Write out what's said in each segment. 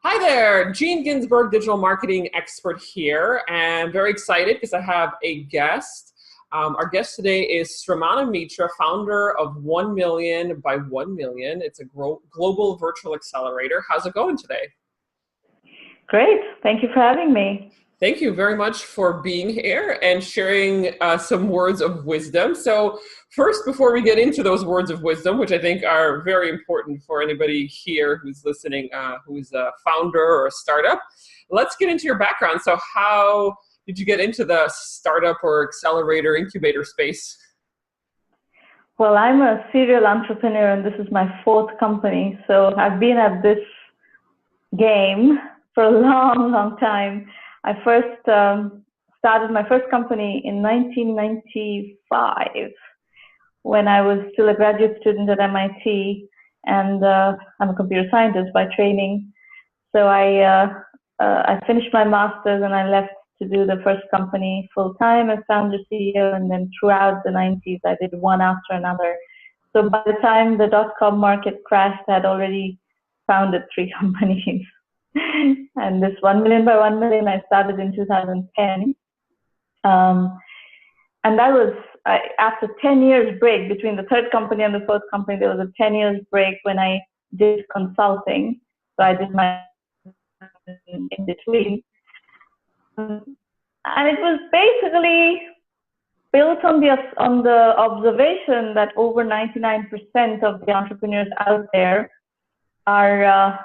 Hi there, Gene Ginzburg, digital marketing expert here, and very excited because I have a guest. Our guest today is Sramana Mitra, founder of 1 Million by 1 Million. It's a global virtual accelerator. How's it going today? Great. Thank you for having me. Thank you very much for being here and sharing some words of wisdom. So first, before we get into those words of wisdom, which I think are very important for anybody here who's listening, who's a founder or a startup, let's get into your background. So how did you get into the startup or accelerator incubator space? Well, I'm a serial entrepreneur and this is my fourth company. So I've been at this game for a long, long time. I first started my first company in 1995 when I was still a graduate student at MIT, and I'm a computer scientist by training. So I finished my master's and I left to do the first company full time as founder CEO, and then throughout the 90s I did one after another. So by the time the dot-com market crashed, I had already founded 3 companies. And this 1 million by 1 million I started in 2010. And that was after 10 years break between the third company and the fourth company. There was a 10 years break when I did consulting. So I did my in between. And it was basically built on the observation that over 99% of the entrepreneurs out there are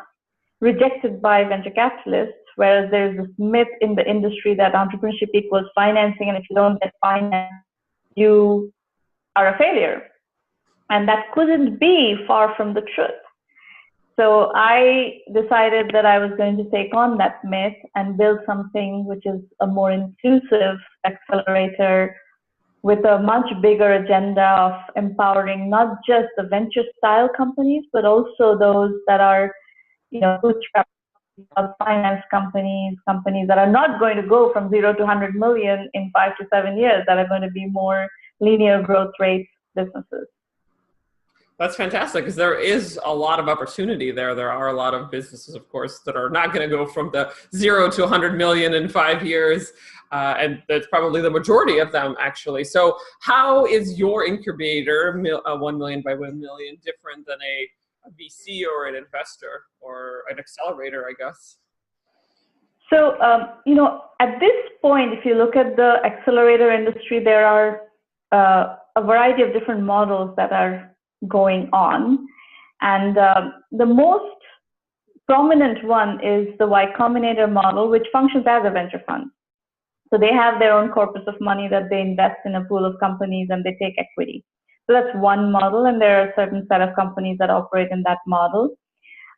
rejected by venture capitalists, whereas there's this myth in the industry that entrepreneurship equals financing, and if you don't get finance, you are a failure. And that couldn't be far from the truth. So I decided that I was going to take on that myth and build something which is a more inclusive accelerator with a much bigger agenda of empowering not just the venture style companies, but also those that are bootstrap finance companies that are not going to go from 0 to 100 million in 5 to 7 years, that are going to be more linear growth rate businesses. That's fantastic, because there is a lot of opportunity there. There are a lot of businesses, of course, that are not going to go from the 0 to 100 million in 5 years. And that's probably the majority of them, actually. So how is your incubator, 1 million by 1 million, different than a VC or an investor or an accelerator, I guess? So, at this point, if you look at the accelerator industry, there are a variety of different models that are going on. And the most prominent one is the Y Combinator model, which functions as a venture fund. So they have their own corpus of money that they invest in a pool of companies and they take equity. So that's one model, and there are a certain set of companies that operate in that model.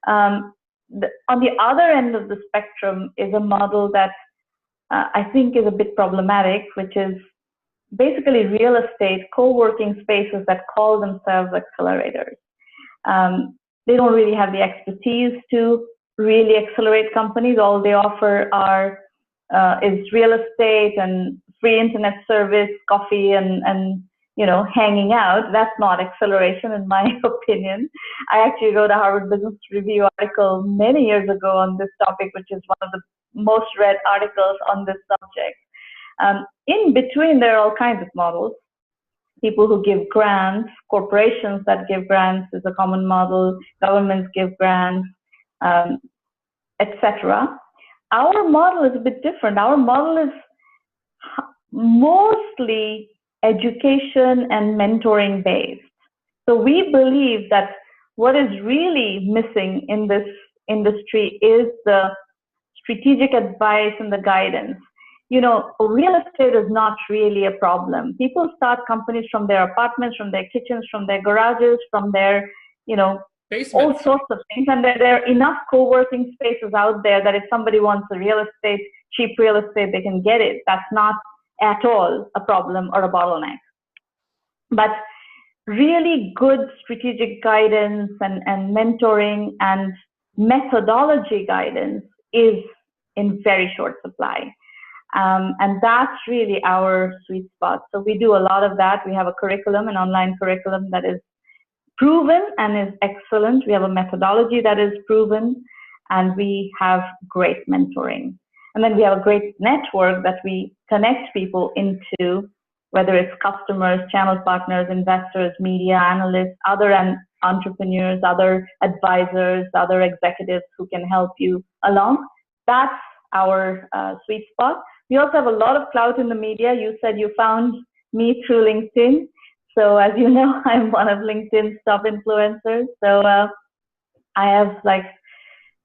On the other end of the spectrum is a model that I think is a bit problematic, which is basically real estate co-working spaces that call themselves accelerators. They don't really have the expertise to really accelerate companies. All they offer is real estate and free internet service, coffee, and hanging out. That's not acceleration, in my opinion. I actually wrote a Harvard Business Review article many years ago on this topic, which is one of the most read articles on this subject. In between, there are all kinds of models. People who give grants, corporations that give grants is a common model, governments give grants, etc. Our model is a bit different. Our model is mostly education and mentoring based. So we believe that what is really missing in this industry is the strategic advice and the guidance. Real estate is not really a problem. People start companies from their apartments, from their kitchens, from their garages, from their, basements, all sorts of things. And there are enough co-working spaces out there that if somebody wants a cheap real estate, they can get it. That's not at all a problem or a bottleneck. But really good strategic guidance and mentoring and methodology guidance is in very short supply. And that's really our sweet spot. So we do a lot of that. We have a curriculum, an online curriculum that is proven and is excellent. We have a methodology that is proven. and we have great mentoring. And then we have a great network that we connect people into, whether it's customers, channel partners, investors, media, analysts, other entrepreneurs, other advisors, other executives who can help you along. That's our sweet spot. We also have a lot of clout in the media. You said you found me through LinkedIn. So as you know, I'm one of LinkedIn's top influencers. So I have like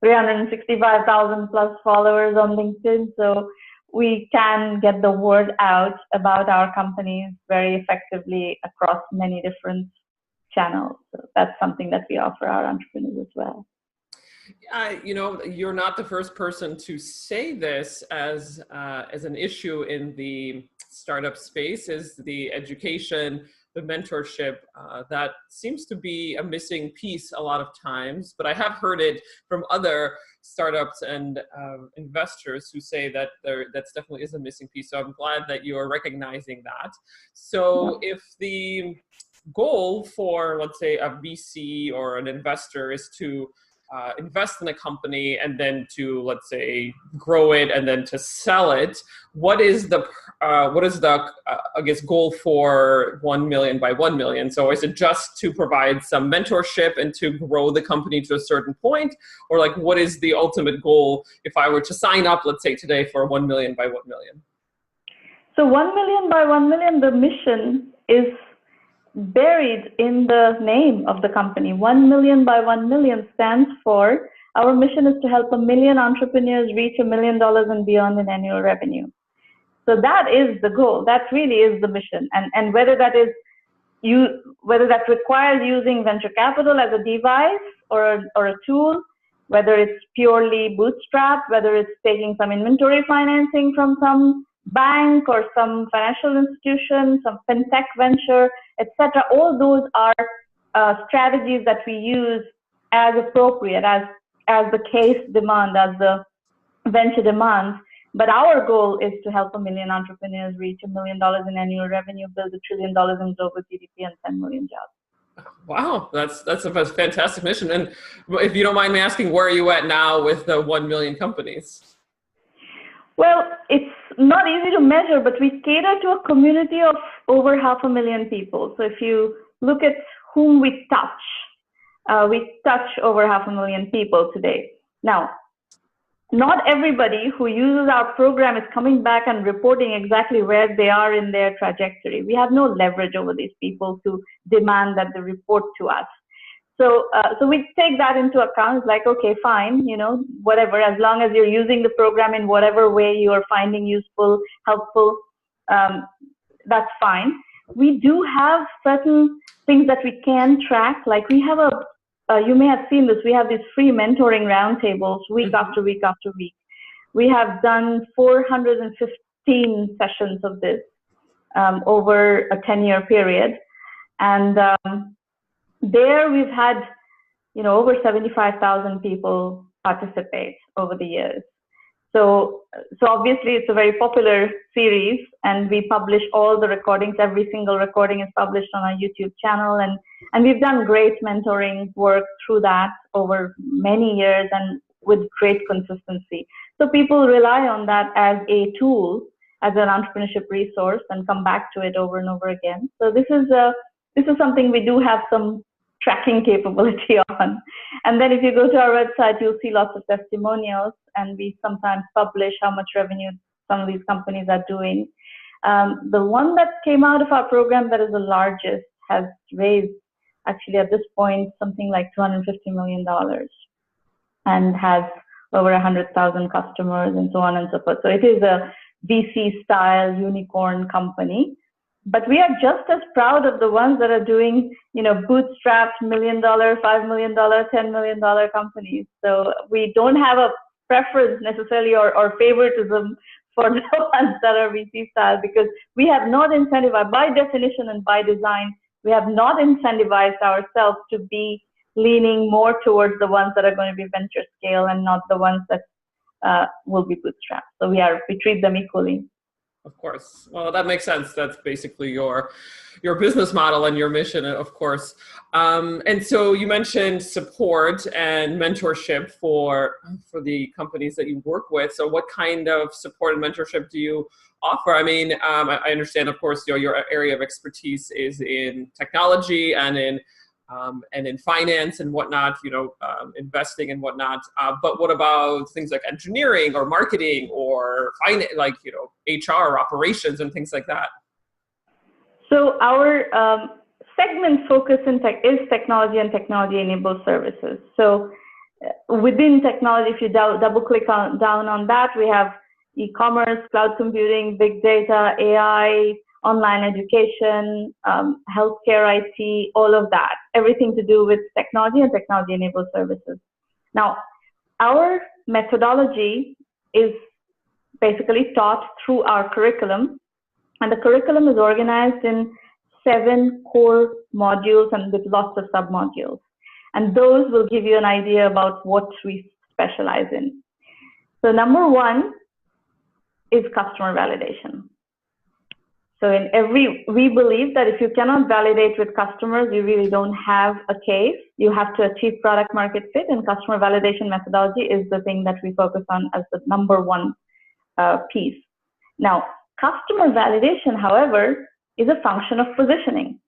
365,000 plus followers on LinkedIn. So we can get the word out about our companies very effectively across many different channels. So that's something that we offer our entrepreneurs as well. You know, you're not the first person to say this as an issue in the startup space, is the education, the mentorship. That seems to be a missing piece a lot of times, but I have heard it from other startups and investors who say that that's definitely is a missing piece. So I'm glad that you are recognizing that. So if the goal for, let's say, a VC or an investor is to invest in a company and then to, let's say, grow it and then to sell it, what is the I guess goal for 1 million by 1 million? So is it just to provide some mentorship and to grow the company to a certain point, or like what is the ultimate goal if I were to sign up, let's say today, for 1 million by 1 million? So 1 million by 1 million, the mission is buried in the name of the company. 1 million by 1 million stands for, our mission is to help 1 million entrepreneurs reach $1 million and beyond in annual revenue. So that is the goal. That really is the mission. And whether that requires using venture capital as a device or a tool, whether it's purely bootstrap, whether it's taking some inventory financing from some bank or some financial institution, some fintech venture, etc. All those are strategies that we use as appropriate, as the case demand, as the venture demands. But our goal is to help 1 million entrepreneurs reach $1 million in annual revenue, build $1 trillion in global GDP, and 10 million jobs. Wow, that's a fantastic mission. And if you don't mind me asking, where are you at now with the 1 million companies? Well, it's not easy to measure, but we cater to a community of over 500,000 people. So if you look at whom we touch over 500,000 people today. Now, not everybody who uses our program is coming back and reporting exactly where they are in their trajectory. We have no leverage over these people to demand that they report to us. So we take that into account. It's like, okay, fine, you know, whatever, as long as you're using the program in whatever way you are finding useful, helpful, that's fine. We do have certain things that we can track. Like we have you may have seen this, we have these free mentoring roundtables week after week after week. We have done 415 sessions of this over a 10-year period. And there we've had, you know, over 75,000 people participate over the years. So obviously it's a very popular series, and we publish all the recordings. Every single recording is published on our YouTube channel, and we've done great mentoring work through that over many years and with great consistency. So people rely on that as a tool, as an entrepreneurship resource, and come back to it over and over again. So this is something we do have some tracking capability on. And then if you go to our website, you'll see lots of testimonials, and we sometimes publish how much revenue some of these companies are doing. The one that came out of our program that is the largest has raised, actually at this point, something like $250 million and has over 100,000 customers and so on and so forth. So it is a VC-style unicorn company. But we are just as proud of the ones that are doing, you know, bootstrapped $1 million, $5 million, $10 million companies. So we don't have a preference necessarily or favoritism for the ones that are VC style, because we have not incentivized, by definition and by design, we have not incentivized ourselves to be leaning more towards the ones that are going to be venture scale and not the ones that will be bootstrapped. So we treat them equally. Of course. Well, that makes sense. That's basically your business model and your mission, of course. And so you mentioned support and mentorship for the companies that you work with. So what kind of support and mentorship do you offer? I mean, I understand, of course, your area of expertise is in technology and in finance and whatnot, investing and whatnot. But what about things like engineering or marketing or finance, like, HR, operations and things like that? So our segment focus is technology and technology-enabled services. So within technology, if you double-click down on that, we have e-commerce, cloud computing, big data, AI, online education, healthcare IT, all of that, everything to do with technology and technology-enabled services. Now, our methodology is basically taught through our curriculum, and the curriculum is organized in 7 core modules and with lots of sub-modules. And those will give you an idea about what we specialize in. So number 1 is customer validation. So we believe that if you cannot validate with customers, you really don't have a case. You have to achieve product market fit, and customer validation methodology is the thing that we focus on as the number 1 piece. Now, customer validation, however, is a function of positioning.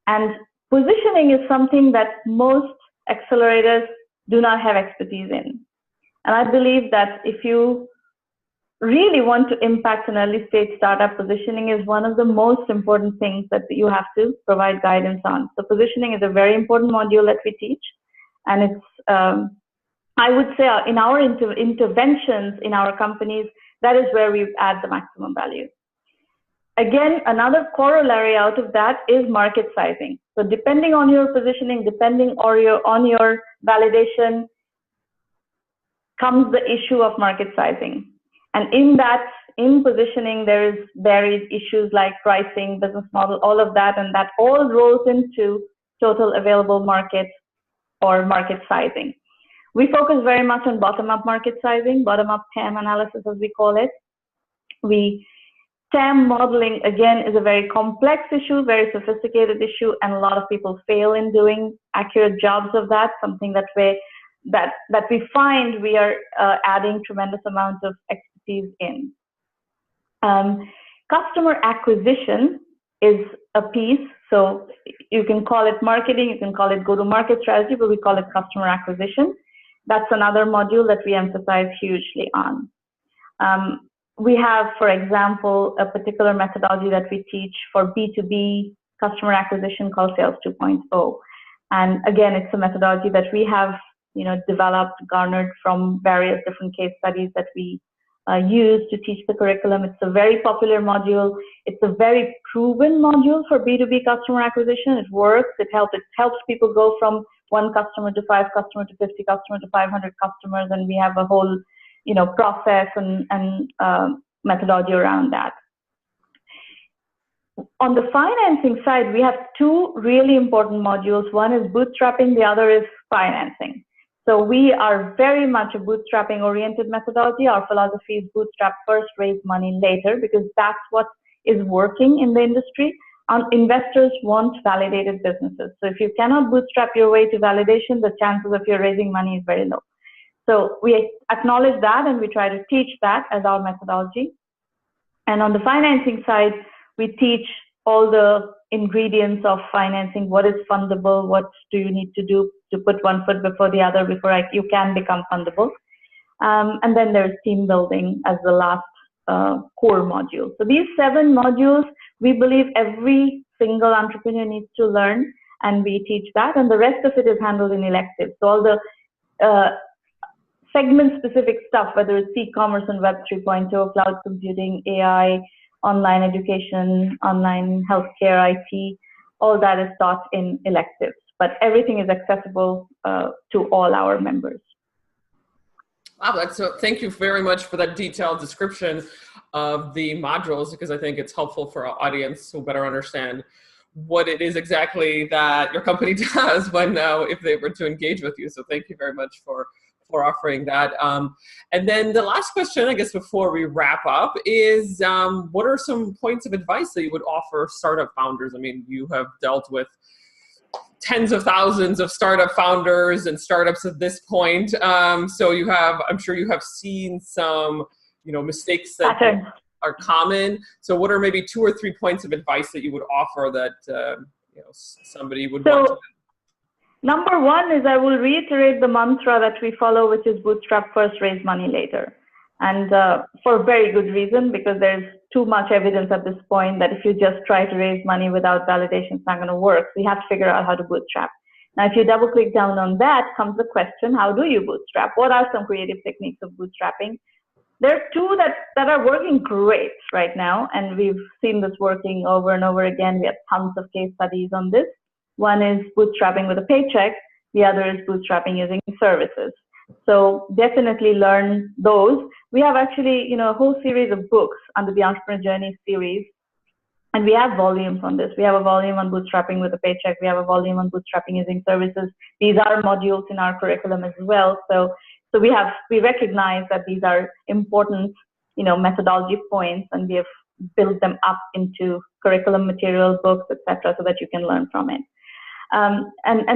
And positioning is something that most accelerators do not have expertise in. And I believe that if you really want to impact an early stage startup, positioning is one of the most important things that you have to provide guidance on. So positioning is a very important module that we teach. And it's, I would say in our interventions in our companies, that is where we add the maximum value. Again, another corollary out of that is market sizing. So depending on your positioning, depending on your validation, comes the issue of market sizing. And in positioning, there is varied issues like pricing, business model, all of that, and that all rolls into total available market or market sizing. We focus very much on bottom-up market sizing, bottom-up TAM analysis, as we call it. TAM modeling, again, is a very complex issue, very sophisticated issue, and a lot of people fail in doing accurate jobs of that, something that we find we are adding tremendous amounts of expertise in. Customer acquisition is a piece, so you can call it marketing, you can call it go-to-market strategy, but we call it customer acquisition. That's another module that we emphasize hugely on. We have, for example, a particular methodology that we teach for B2B customer acquisition called Sales 2.0. And again, it's a methodology that we have developed, garnered from various different case studies that we use to teach the curriculum. It's a very popular module. It's a very proven module for B2B customer acquisition. It works. It helps people go from 1 customer to 5 customers to 50 customers to 500 customers, and we have a whole process and methodology around that. On the financing side, we have 2 really important modules. One is bootstrapping, the other is financing. So we are very much a bootstrapping oriented methodology. Our philosophy is bootstrap first, raise money later, because that's what is working in the industry. Investors want validated businesses. So if you cannot bootstrap your way to validation, the chances of you raising money is very low. So we acknowledge that, and we try to teach that as our methodology. And on the financing side, we teach all the ingredients of financing. What is fundable? What do you need to do to put one foot before the other before you can become fundable? And then there's team building as the last core module. So these 7 modules, we believe every single entrepreneur needs to learn, and we teach that. And the rest of it is handled in electives. So all the segment-specific stuff, whether it's e-commerce and Web 3.0, cloud computing, AI, online education, online healthcare, IT, all that is taught in electives. But everything is accessible to all our members. Wow, so thank you very much for that detailed description of the modules, because I think it's helpful for our audience to better understand what it is exactly that your company does when if they were to engage with you. So thank you very much for for offering that. And then the last question, I guess, before we wrap up is, what are some points of advice that you would offer startup founders? I mean, you have dealt with tens of thousands of startup founders and startups at this point. So I'm sure you have seen some, mistakes that are common. So what are maybe 2 or 3 points of advice that you would offer that, somebody would want to know? Number one is I will reiterate the mantra that we follow, which is bootstrap first, raise money later. And for very good reason, because there's too much evidence at this point that if you just try to raise money without validation, it's not going to work. So you have to figure out how to bootstrap. Now, if you double click down on that, comes the question, how do you bootstrap? What are some creative techniques of bootstrapping? There are 2 that are working great right now, and we've seen this working over and over again. We have tons of case studies on this. One is bootstrapping with a paycheck. The other is bootstrapping using services. So definitely learn those. We have actually, a whole series of books under the Entrepreneur Journey series, and we have volumes on this. We have a volume on bootstrapping with a paycheck. We have a volume on bootstrapping using services. These are modules in our curriculum as well. So we recognize that these are important, methodology points, and we have built them up into curriculum material, books, etc., so that you can learn from it. And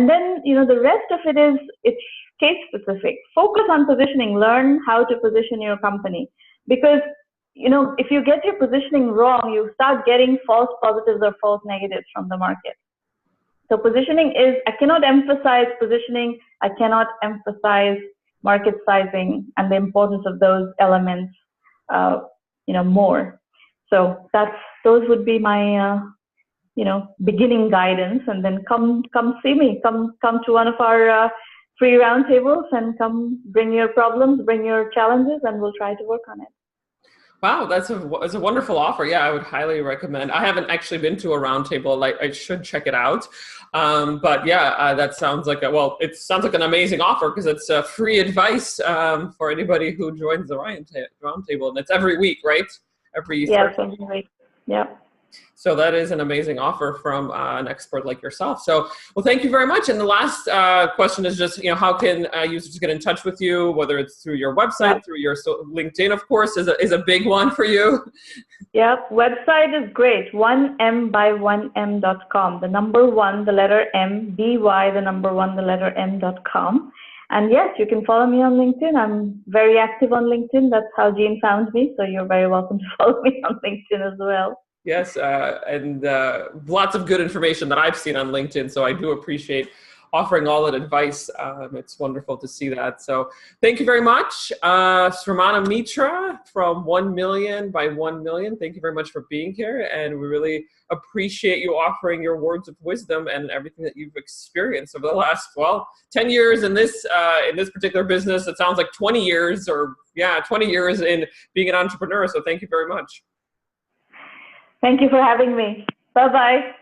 then, the rest of it is, it's case specific. Focus on positioning, learn how to position your company. Because, if you get your positioning wrong, you start getting false positives or false negatives from the market. So positioning is, I cannot emphasize positioning. I cannot emphasize market sizing and the importance of those elements, more. So those would be my, beginning guidance, and then come see me, come to one of our free roundtables, and come bring your problems, bring your challenges, and we'll try to work on it. Wow, that's a wonderful offer. Yeah, I would highly recommend. I haven't actually been to a roundtable. I should check it out. But yeah, that sounds like it sounds like an amazing offer, because it's free advice for anybody who joins the roundtable, and it's every week, right? Every week. Yeah. So that is an amazing offer from an expert like yourself. So, well, thank you very much. And the last question is just, how can users get in touch with you, whether it's through your website, through your LinkedIn, of course, is a big one for you. Yeah, website is great. 1m1m.com. The number 1, the letter M, by the number 1, the letter M.com. And yes, you can follow me on LinkedIn. I'm very active on LinkedIn. That's how Jean found me. So you're very welcome to follow me on LinkedIn as well. Yes, and lots of good information that I've seen on LinkedIn, so I do appreciate offering all that advice. It's wonderful to see that. So thank you very much. Sramana Mitra from 1 Million by 1 Million, thank you very much for being here, and we really appreciate you offering your words of wisdom and everything that you've experienced over the last, 10 years in this particular business. It sounds like 20 years, 20 years in being an entrepreneur, so thank you very much. Thank you for having me. Bye-bye.